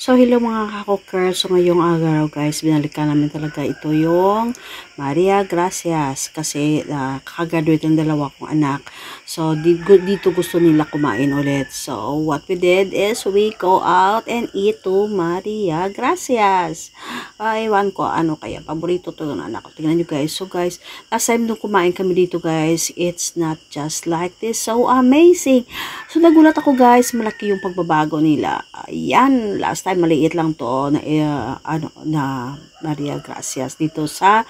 So, hello mga ka-cooker. So, ngayong araw guys, binalikan namin talaga ito yung Maria Gracias kasi kakagraduate ng dalawa kong anak. So, dito gusto nila kumain ulit. So, what we did is we go out and eat to Maria Gracias. Ewan ko, ano kaya, paborito to ng anak ko. Tingnan nyo guys. So, guys, last time nung kumain kami dito guys, it's not just like this. So, amazing. So, nagulat ako guys, malaki yung pagbabago nila. Ayan, last time maliit lang to na Maria Gracias dito sa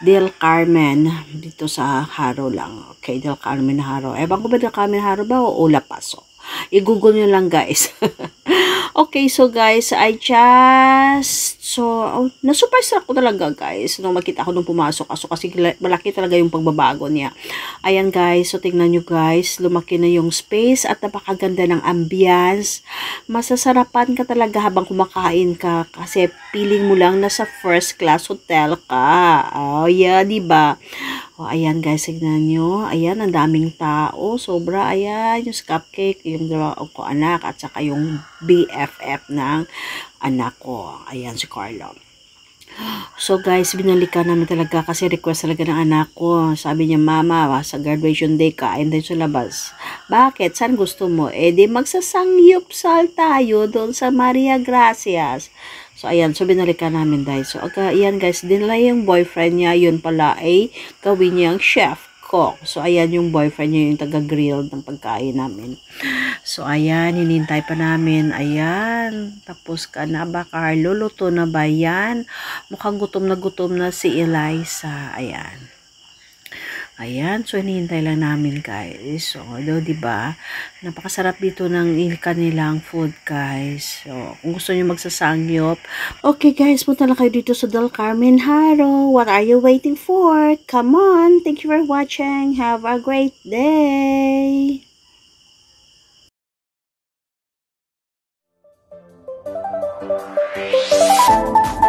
Del Carmen, dito sa Haro lang. Okay, Del Carmen Haro. Ewan ko ba Del Carmen Haro ba o La Paso? I-google nyo lang guys. Okay, so guys, na-surprise ako talaga guys nung makita ko nung pumasok kasi malaki talaga yung pagbabago niya. Ayan guys, so tingnan nyo guys, lumaki na yung space at napakaganda ng ambience. Masasarapan ka talaga habang kumakain ka kasi feeling mo lang nasa first class hotel ka. Oh yeah, diba? O, ayan guys, tignan nyo. Ayan, ang daming tao. Sobra, ayan, yung cupcake, yung dalawa ko anak, at saka yung BFF ng anak ko. Ayan, si Carlo. So guys, binalikan namin talaga kasi request talaga ng anak ko. Sabi niya, Mama, sa graduation day kain tayo sa labas. Bakit? Saan gusto mo? Di magsasangyupsal tayo doon sa Maria Gracias. So ayan, so binalikan namin guys. So ayan guys, dinala yung boyfriend niya, yun pala ay gawin niyang chef cook. So ayan yung boyfriend niya, yung taga-grill ng pagkain namin. So, ayan, hinintay pa namin. Ayan, tapos ka na ba, Carlo? Luto na ba yan? Mukhang gutom na si Eliza. Ayan. Ayan, so hinihintay lang namin guys. So, diba? Napakasarap dito ng kanilang food guys. So, kung gusto nyo magsasangyop. Okay guys, punta na kayo dito sa Del Carmen Haro. What are you waiting for? Come on! Thank you for watching. Have a great day! Thank you.